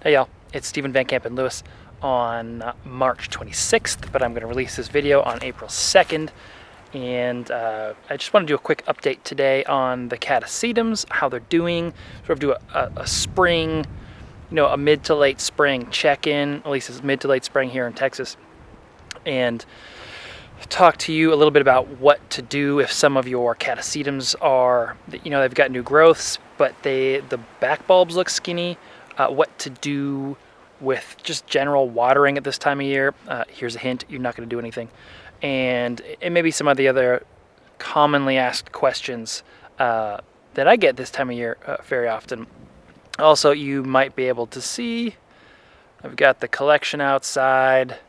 Hey y'all, it's Stephen Van Kampen-Lewis on March 26th, but I'm going to release this video on April 2nd. And I just want to do a quick update today on the Catasetums, how they're doing, sort of do a spring, a mid to late spring check-in, at least it's mid to late spring here in Texas, and talk to you a little bit about what to do if some of your Catasetums are, they've got new growths, but the back bulbs look skinny. What to do with just general watering at this time of year. Here's a hint, you're not going to do anything. And maybe some of the other commonly asked questions that I get this time of year very often. Also, you might be able to see, I've got the collection outside,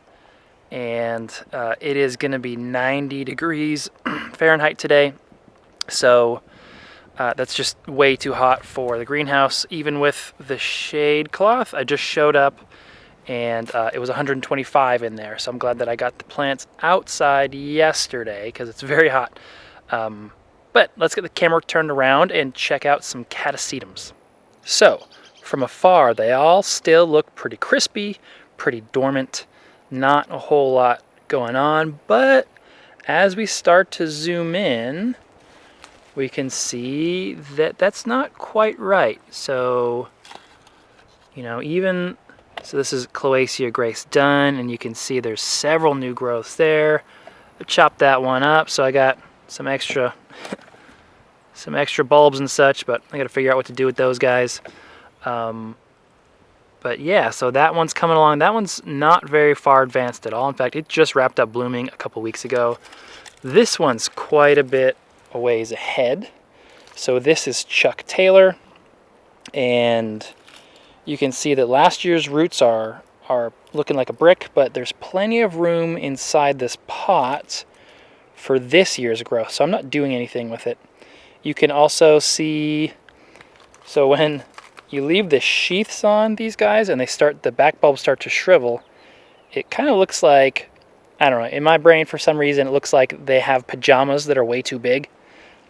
and it is going to be 90 degrees Fahrenheit today. So that's just way too hot for the greenhouse. Even with the shade cloth, I just showed up and it was 125 in there. So I'm glad that I got the plants outside yesterday because it's very hot. But let's get the camera turned around and check out some Catasetums. So from afar, they all still look pretty crispy, pretty dormant, not a whole lot going on. But as we start to zoom in, we can see that that's not quite right. So, so this is Cloacia Grace Dunn, and you can see there's several new growths there. I chopped that one up, so I got some extra bulbs and such, but I got to figure out what to do with those guys. But yeah, so that one's coming along. That one's not very far advanced at all. In fact, it just wrapped up blooming a couple weeks ago. This one's quite a bit a ways ahead. So this is Chuck Taylor, and you can see that last year's roots are looking like a brick, but there's plenty of room inside this pot for this year's growth, so I'm not doing anything with it. You can also see, so when you leave the sheaths on these guys and the back bulbs start to shrivel, it kind of looks like, I don't know, in my brain for some reason it looks like they have pajamas that are way too big,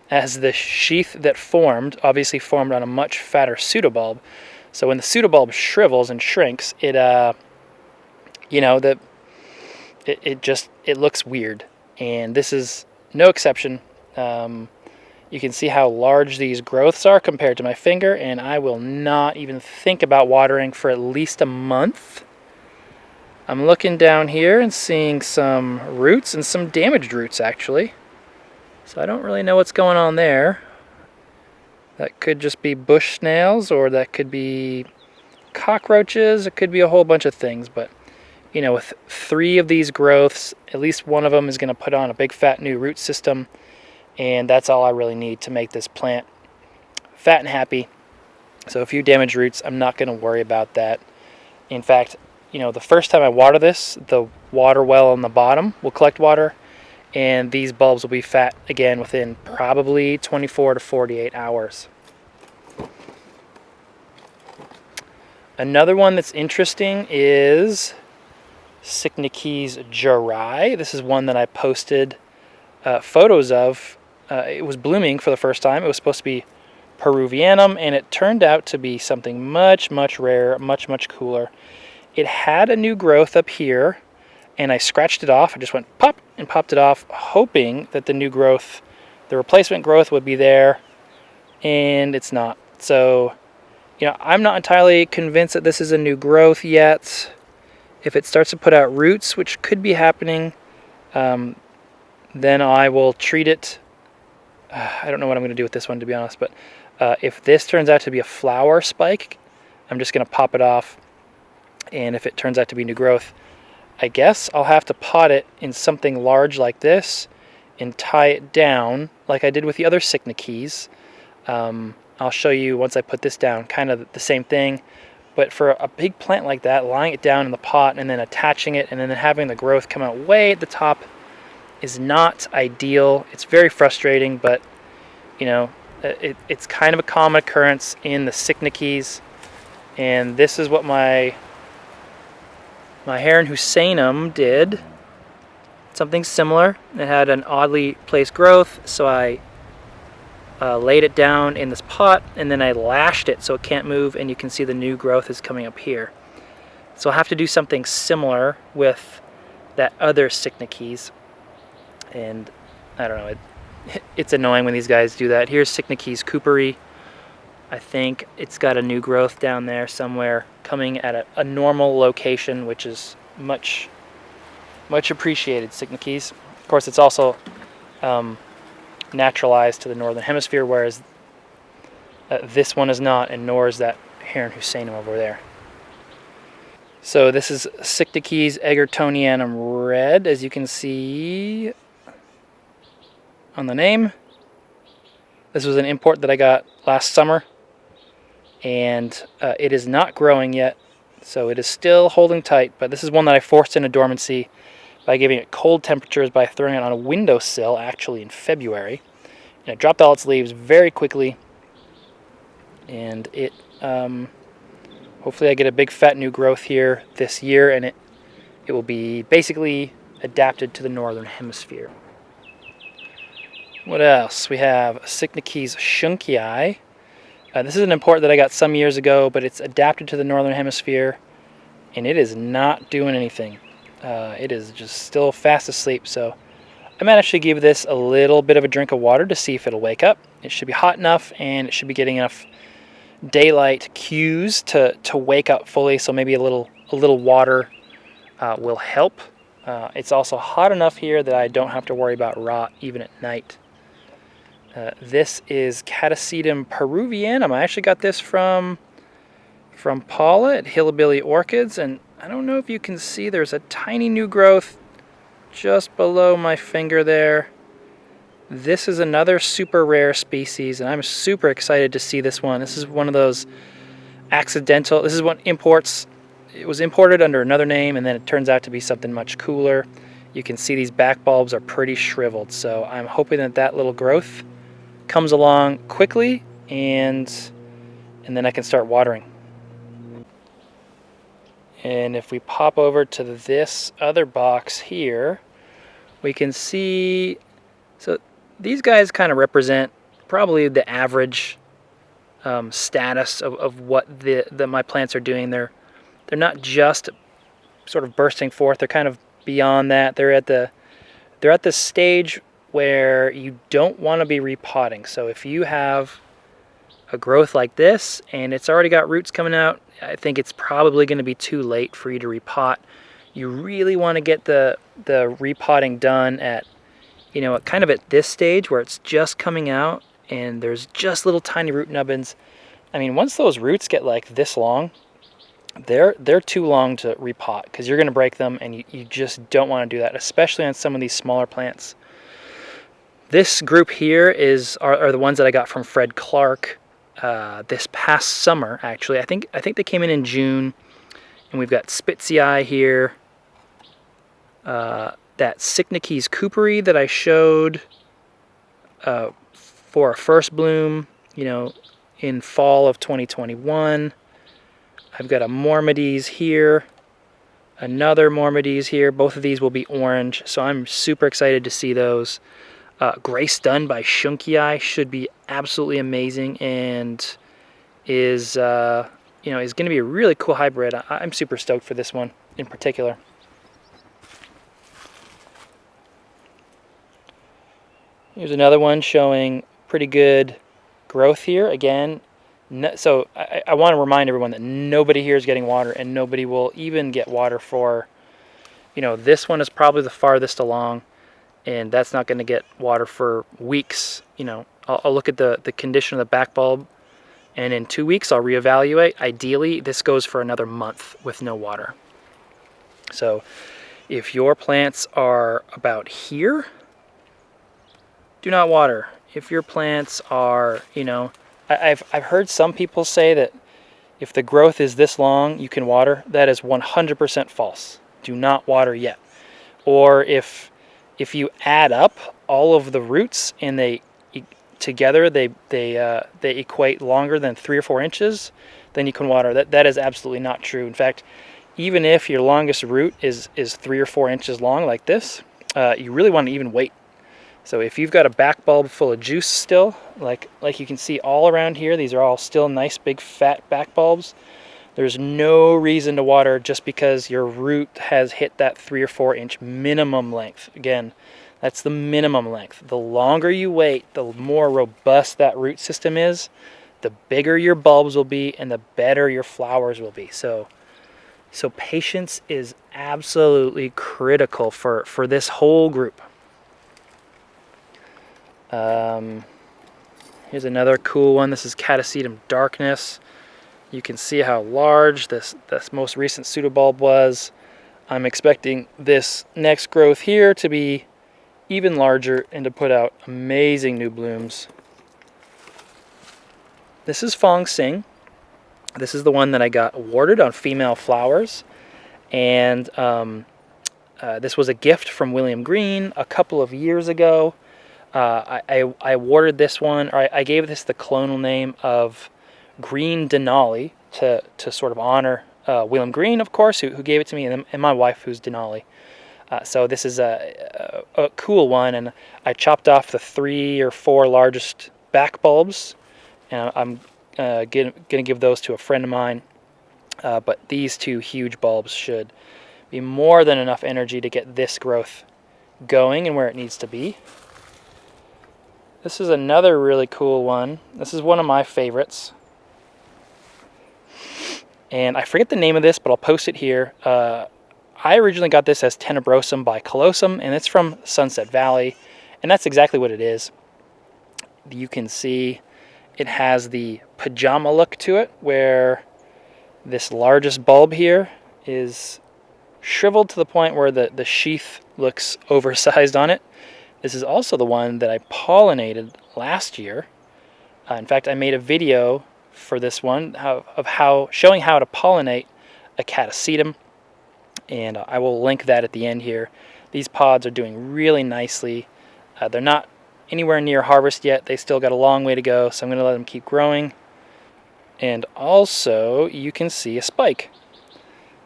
as the sheath that formed obviously formed on a much fatter pseudobulb. So when the pseudobulb shrivels and shrinks, it looks weird, and this is no exception. You can see how large these growths are compared to my finger, and I will not even think about watering for at least a month. I'm looking down here and seeing some roots and some damaged roots actually. So I don't really know what's going on there. That could just be bush snails, or that could be cockroaches. It could be a whole bunch of things, but with 3 of these growths, at least one of them is going to put on a big fat new root system, and that's all I really need to make this plant fat and happy. So a few damaged roots, I'm not going to worry about that. In fact, the first time I water this, the water well on the bottom will collect water, and these bulbs will be fat again within probably 24 to 48 hours. Another one that's interesting is Cycniches Jurai. This is one that I posted photos of. It was blooming for the first time. It was supposed to be Peruvianum, and it turned out to be something much, much rarer, much, much cooler. It had a new growth up here, and I scratched it off. I just went pop and popped it off, hoping that the new growth, the replacement growth, would be there, and it's not. So, I'm not entirely convinced that this is a new growth yet. If it starts to put out roots, which could be happening, then I will treat it. I don't know what I'm going to do with this one, to be honest, but if this turns out to be a flower spike, I'm just going to pop it off, and if it turns out to be new growth, I guess I'll have to pot it in something large like this and tie it down like I did with the other Cycniches. I'll show you once I put this down, kind of the same thing. But for a big plant like that, lying it down in the pot and then attaching it and then having the growth come out way at the top is not ideal. It's very frustrating, but it's kind of a common occurrence in the Cycniches. And this is what my Heron Husseinum did. Something similar. It had an oddly placed growth, so I laid it down in this pot, and then I lashed it so it can't move, and you can see the new growth is coming up here. So I'll have to do something similar with that other Cycnices. And I don't know, it's annoying when these guys do that. Here's Cycnices cooperi. I think it's got a new growth down there somewhere coming at a normal location, which is much appreciated, Cycnices. Of course, it's also naturalized to the northern hemisphere, whereas this one is not, and nor is that Heron Husseinum over there. So this is Cycnices egertonianum red, as you can see on the name. This was an import that I got last summer, and it is not growing yet, so it is still holding tight, but this is one that I forced into dormancy by giving it cold temperatures by throwing it on a windowsill, actually in February. And it dropped all its leaves very quickly, and it hopefully I get a big fat new growth here this year, and it will be basically adapted to the northern hemisphere. What else? We have Cycnices schunkii. This is an import that I got some years ago, but it's adapted to the northern hemisphere, and it is not doing anything. It is just still fast asleep, so I might actually give this a little bit of a drink of water to see if it'll wake up. It should be hot enough, and it should be getting enough daylight cues to wake up fully, so maybe a little water will help. It's also hot enough here that I don't have to worry about rot even at night. This is Catasetum peruvianum. I actually got this from Paula at Hillbilly Orchids, and I don't know if you can see, there's a tiny new growth just below my finger there. This is another super rare species, and I'm super excited to see this one. This is one of those accidental, this is what imports, it was imported under another name, and then it turns out to be something much cooler. You can see these back bulbs are pretty shriveled, so I'm hoping that that little growth comes along quickly, and then I can start watering. And if we pop over to this other box here, we can see, so these guys kind of represent probably the average status of what my plants are doing. They're not just sort of bursting forth, they're kind of beyond that. They're at the stage where you don't want to be repotting. So if you have a growth like this and it's already got roots coming out, I think it's probably going to be too late for you to repot. You really want to get the repotting done at, you know, kind of at this stage where it's just coming out and there's just little tiny root nubbins. I mean, once those roots get like this long, they're too long to repot because you're going to break them, and you just don't want to do that, especially on some of these smaller plants. This group here are the ones that I got from Fred Clark this past summer, actually. I think they came in June, and we've got Spitzii here, that Cycnices cooperi that I showed for a first bloom, you know, in fall of 2021. I've got a Mormides here, another Mormides here. Both of these will be orange, so I'm super excited to see those. Grace Done by Schunkii should be absolutely amazing, and is going to be a really cool hybrid. I'm super stoked for this one in particular. Here's another one showing pretty good growth here. Again, so I want to remind everyone that nobody here is getting water, and nobody will even get water for, you know, this one is probably the farthest along, and that's not going to get water for weeks. You know, I'll look at the condition of the back bulb, and in 2 weeks I'll reevaluate. Ideally, this goes for another month with no water. So if your plants are about here, do not water. If your plants are, you know, I've heard some people say that if the growth is this long, you can water. That is 100% false. Do not water yet. Or if you add up all of the roots and they together they equate longer than 3 or 4 inches, then you can water. That is absolutely not true. In fact, even if your longest root is 3 or 4 inches long like this, you really want to even wait So if you've got a back bulb full of juice still, like you can see all around here, these are all still nice big fat back bulbs. There's no reason to water just because your root has hit that 3 or 4 inch minimum length. Again, that's the minimum length. The longer you wait, the more robust that root system is, the bigger your bulbs will be and the better your flowers will be. So patience is absolutely critical for this whole group. Here's another cool one. This is Catasetum darkness. You can see how large this most recent pseudobulb was. I'm expecting this next growth here to be even larger and to put out amazing new blooms. This is Fong Sing. This is the one that I got awarded on female flowers. And this was a gift from William Green a couple of years ago. I awarded this one, or I gave this the clonal name of Green Denali to sort of honor William Green, of course, who gave it to me, and my wife, who's Denali. So this is a cool one, and I chopped off the 3 or 4 largest back bulbs, and I'm going to give those to a friend of mine. But these 2 huge bulbs should be more than enough energy to get this growth going and where it needs to be. This is another really cool one. This is one of my favorites. And I forget the name of this, but I'll post it here. I originally got this as Tenebrosum bicolosum, and it's from Sunset Valley. And that's exactly what it is. You can see it has the pajama look to it, where this largest bulb here is shriveled to the point where the sheath looks oversized on it. This is also the one that I pollinated last year. In fact, I made a video for this one showing how to pollinate a Catasetum, and I will link that at the end here. These pods are doing really nicely. They're not anywhere near harvest yet. They still got a long way to go, so I'm going to let them keep growing. And also, you can see a spike.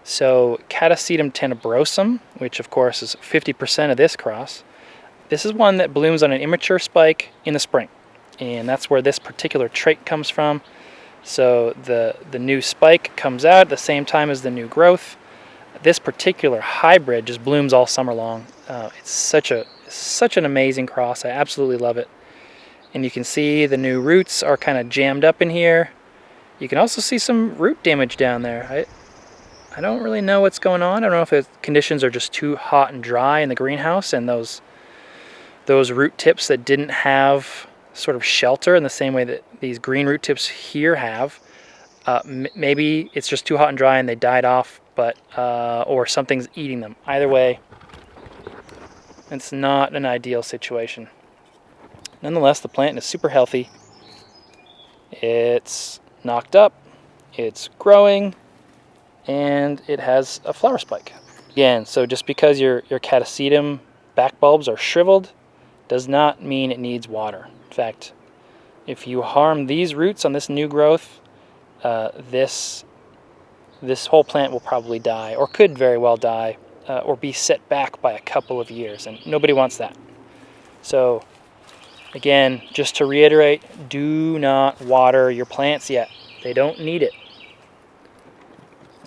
So Catasetum tenebrosum, which of course is 50% of this cross, this is one that blooms on an immature spike in the spring, and that's where this particular trait comes from. So the new spike comes out at the same time as the new growth. This particular hybrid just blooms all summer long. It's such an amazing cross. I absolutely love it. And you can see the new roots are kind of jammed up in here. You can also see some root damage down there. I don't really know what's going on. I don't know if the conditions are just too hot and dry in the greenhouse, and those root tips that didn't have sort of shelter in the same way that these green root tips here have. Maybe it's just too hot and dry and they died off, but or something's eating them. Either way, it's not an ideal situation. Nonetheless, the plant is super healthy. It's knocked up, it's growing, and it has a flower spike. Again, so just because your Catasetum back bulbs are shriveled does not mean it needs water. In fact, if you harm these roots on this new growth, this whole plant will probably die, or could very well die, or be set back by a couple of years, and nobody wants that. So again, just to reiterate, do not water your plants yet. They don't need it.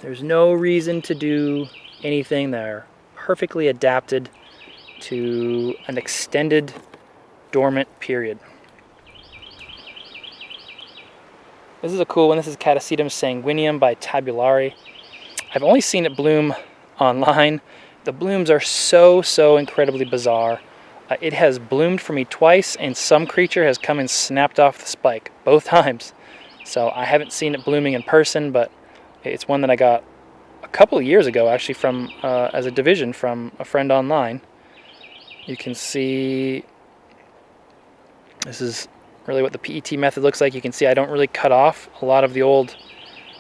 There's no reason to do anything. They're perfectly adapted to an extended dormant period. This is a cool one. This is Catasetum sanguineum by Tabulari. I've only seen it bloom online. The blooms are so incredibly bizarre. It has bloomed for me twice, and some creature has come and snapped off the spike both times. So I haven't seen it blooming in person, but it's one that I got a couple of years ago, actually, from as a division from a friend online. You can see this is really what the PET method looks like. You can see I don't really cut off a lot of the old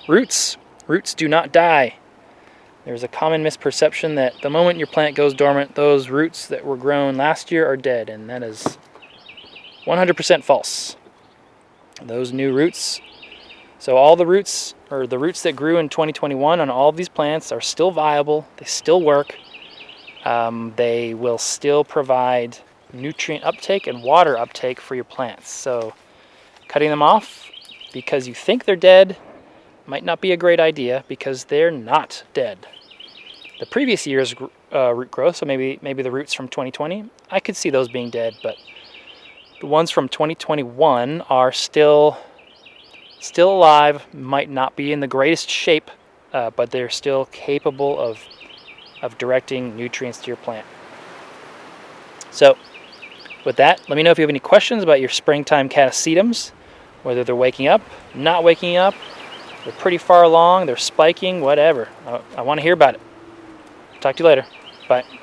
roots. Roots do not die. There's a common misperception that the moment your plant goes dormant, those roots that were grown last year are dead, and that is 100% false. Those new roots, so all the roots, or the roots that grew in 2021 on all of these plants, are still viable. They still work. They will still provide nutrient uptake and water uptake for your plants. So cutting them off because you think they're dead might not be a great idea, because they're not dead. The previous year's root growth, so maybe the roots from 2020, I could see those being dead, but the ones from 2021 are still alive, might not be in the greatest shape, but they're still capable of directing nutrients to your plant. So with that, let me know if you have any questions about your springtime Catasetums, whether they're waking up, not waking up, they're pretty far along, they're spiking, whatever. I want to hear about it. Talk to you later. Bye.